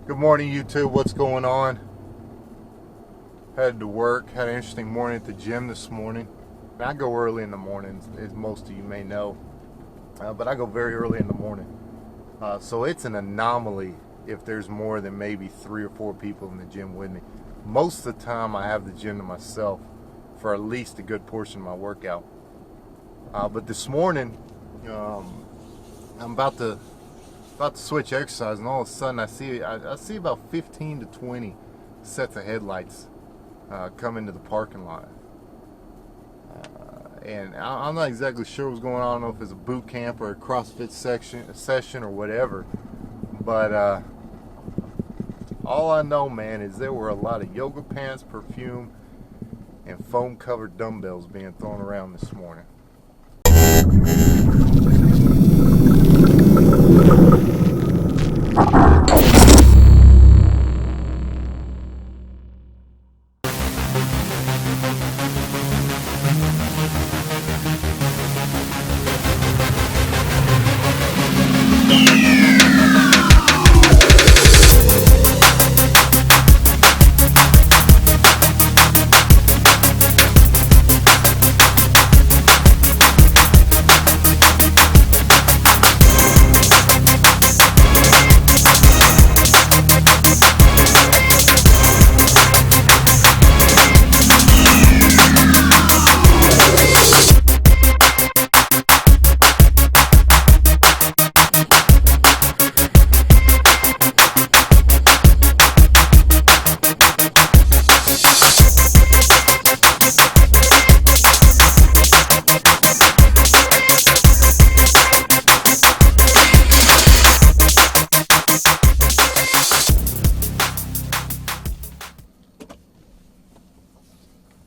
Good morning, YouTube. What's going on? Headed to work. Had an interesting morning at the gym this morning. I go early in the mornings, as most of you may know, but I go very early in the morning. So it's an anomaly if there's more than maybe 3 or 4 people in the gym with me. Most of the time, I have the gym to myself for at least a good portion of my workout. But this morning, I'm about to switch exercise, and all of a sudden I see about 15 to 20 sets of headlights come into the parking lot. And I'm not exactly sure what's going on. I don't know if it's a boot camp or a CrossFit session or whatever. But all I know, man, is there were a lot of yoga pants, perfume, and foam-covered dumbbells being thrown around this morning.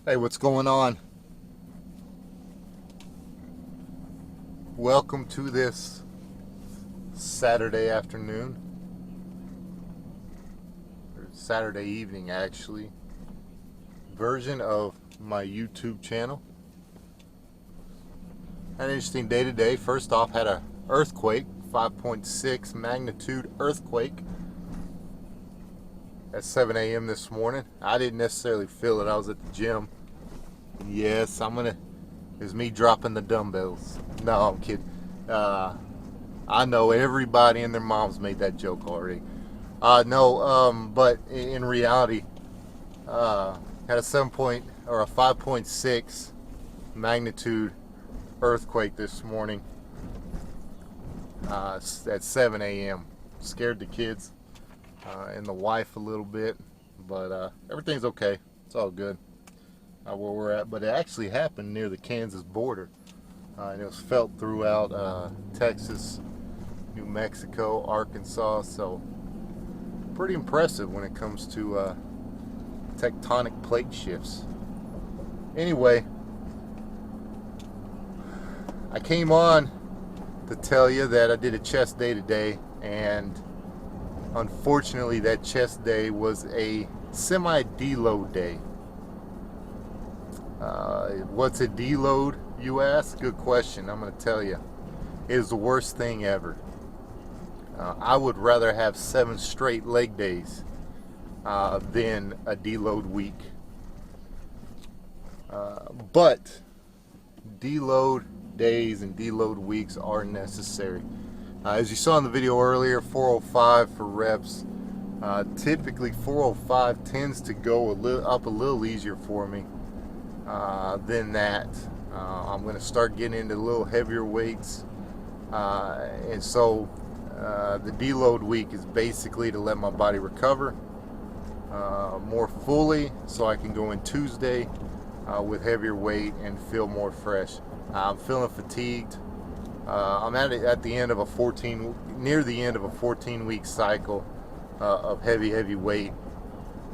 Hey, what's going on? Welcome to this Saturday afternoon, or Saturday evening actually, version of my YouTube channel. Had an interesting day today. First off, had an earthquake, 5.6 magnitude earthquake at 7 a.m. this morning. I didn't necessarily feel it. I was at the gym. Yes, it's me dropping the dumbbells. No, I'm kidding. I know everybody and their moms made that joke already. But in reality, had a 5.6 magnitude earthquake this morning at 7 a.m. Scared the kids and the wife a little bit, but everything's okay. It's all good where we're at. But it actually happened near the Kansas border, and it was felt throughout Texas, New Mexico, Arkansas. So pretty impressive when it comes to tectonic plate shifts. Anyway, I came on to tell you that I did a chest day today, and unfortunately that chest day was a semi-deload day. What's a deload, you ask? Good question. I'm going to tell you. It is the worst thing ever. I would rather have 7 straight leg days than a deload week. But deload days and deload weeks are necessary. As you saw in the video earlier, 405 for reps. Typically 405 tends to go up a little easier for me than that. I'm going to start getting into a little heavier weights, and so the deload week is basically to let my body recover more fully, so I can go in Tuesday with heavier weight and feel more fresh. I'm feeling fatigued. I'm at the end of near the end of a 14-week cycle of heavy weight.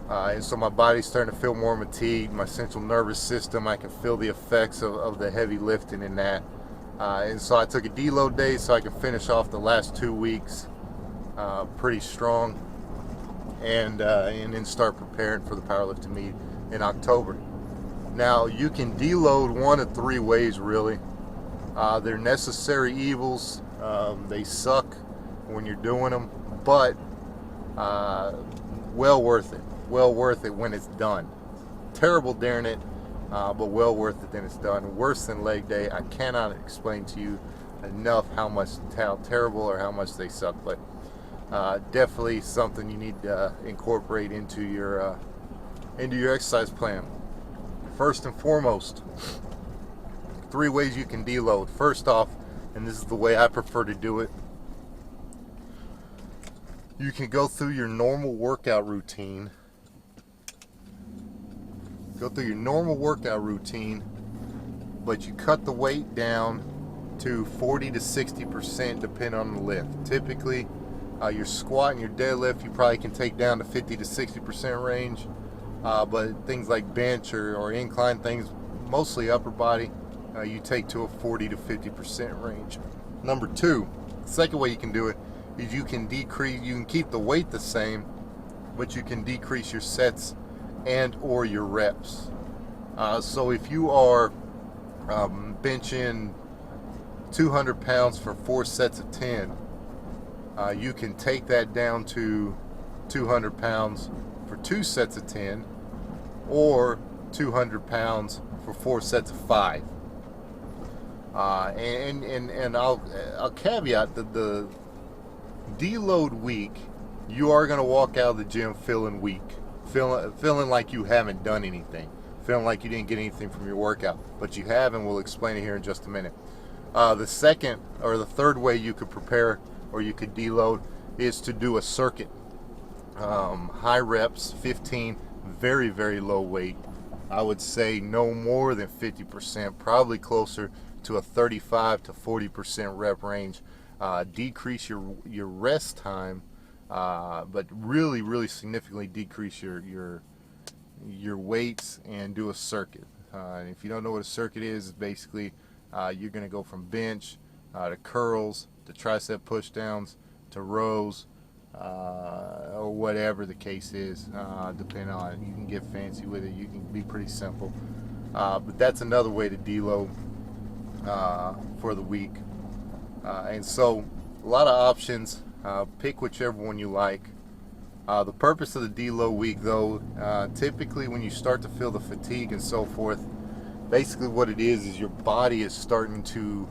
And so my body's starting to feel more fatigued. My central nervous system, I can feel the effects of the heavy lifting in that. And so I took a deload day so I can finish off the last 2 weeks pretty strong, and then start preparing for the powerlifting meet in October. Now, you can deload one of 3 ways, really. They're necessary evils. They suck when you're doing them, but Well worth it. Well worth it when it's done. Terrible during it, but well worth it then it's done. Worse than leg day. I cannot explain to you enough how terrible or how much they suck, but definitely something you need to incorporate into your exercise plan. First and foremost, 3 ways you can deload. First off, and this is the way I prefer to do it, you can go through your normal workout routine. But you cut the weight down to 40 to 60% depending on the lift. Typically, your squat and your deadlift you probably can take down to 50 to 60% range. But things like bench or incline things, mostly upper body, you take to a 40 to 50% range. Number 2, second way you can do it is you can keep the weight the same, but you can decrease your sets and or your reps. So if you are benching 200 pounds for 4 sets of 10, you can take that down to 200 pounds for 2 sets of 10, or 200 pounds for 4 sets of 5. And I'll caveat that the deload week, you are going to walk out of the gym feeling weak, feeling like you haven't done anything, feeling like you didn't get anything from your workout, but you have, and we'll explain it here in just a minute. The second or the third way you could prepare or you could deload is to do a circuit. High reps, 15, very, very low weight. I would say no more than 50%, probably closer to a 35 to 40% rep range. Decrease your rest time, but really, really significantly decrease your weights and do a circuit. And if you don't know what a circuit is, it's basically you're going to go from bench to curls to tricep push downs to rows, or whatever the case is, depending on it. You can get fancy with it, you can be pretty simple, but that's another way to deload for the week. And so a lot of options, pick whichever one you like. The purpose of the deload week, though, typically when you start to feel the fatigue and so forth, basically what it is your body is starting to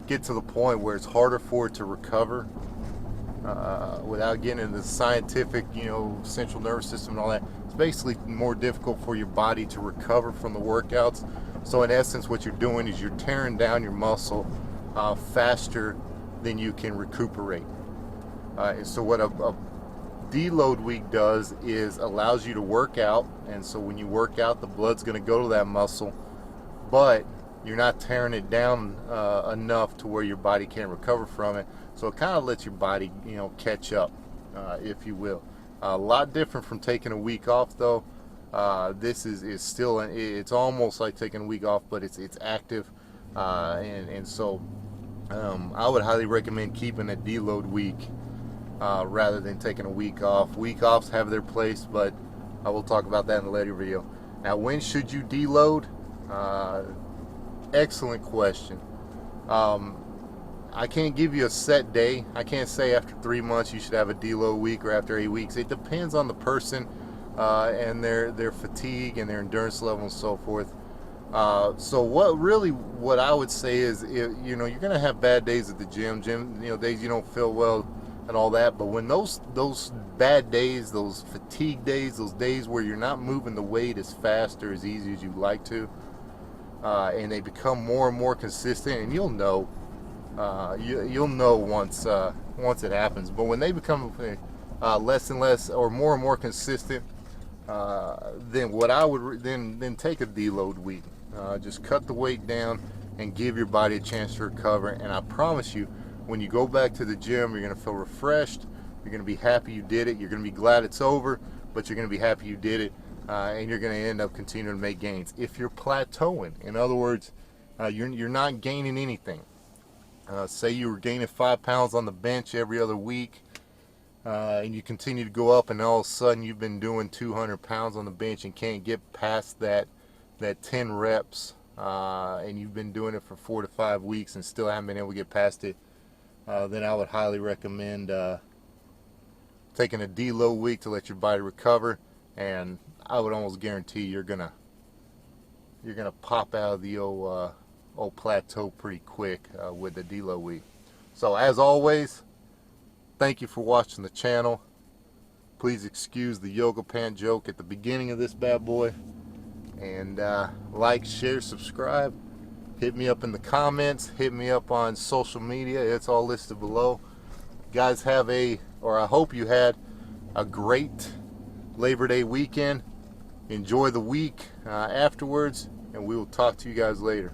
get to the point where it's harder for it to recover. Without getting into the scientific, central nervous system and all that, it's basically more difficult for your body to recover from the workouts. So in essence, what you're doing is you're tearing down your muscle faster than you can recuperate. And so what a deload week does is allows you to work out, and so when you work out, the blood's going to go to that muscle, but you're not tearing it down enough to where your body can't recover from it. So it kind of lets your body, catch up, if you will. A lot different from taking a week off, though. This is still, it's almost like taking a week off, but it's active, and so I would highly recommend keeping a deload week rather than taking a week off. Week offs have their place, but I will talk about that in a later video. Now, when should you deload? Excellent question. I can't give you a set day. I can't say after 3 months you should have a deload week or after 8 weeks. It depends on the person and their fatigue and their endurance level and so forth. So what I would say is, you're going to have bad days at the gym, days you don't feel well and all that. But when those bad days, those fatigue days, those days where you're not moving the weight as fast or as easy as you'd like to, and they become more and more consistent, and you'll know once it happens. But when they become less and less or more consistent, then what I would then take a deload week. Just cut the weight down and give your body a chance to recover. And I promise you, when you go back to the gym, you're going to feel refreshed. You're going to be happy you did it. You're going to be glad it's over, but you're going to be happy you did it, and you're going to end up continuing to make gains. If you're plateauing, in other words, you're not gaining anything. Say you were gaining 5 pounds on the bench every other week, and you continue to go up, and all of a sudden you've been doing 200 pounds on the bench and can't get past that 10 reps, and you've been doing it for 4 to 5 weeks and still haven't been able to get past it, then I would highly recommend taking a deload week to let your body recover, and I would almost guarantee you're gonna pop out of the old plateau pretty quick with the deload week. So as always, thank you for watching the channel. Please excuse the yoga pant joke at the beginning of this bad boy, and like, share, subscribe. Hit me up in the comments, hit me up on social media, it's all listed below. Guys, have I hope you had a great Labor Day weekend. Enjoy the week afterwards, and we will talk to you guys later.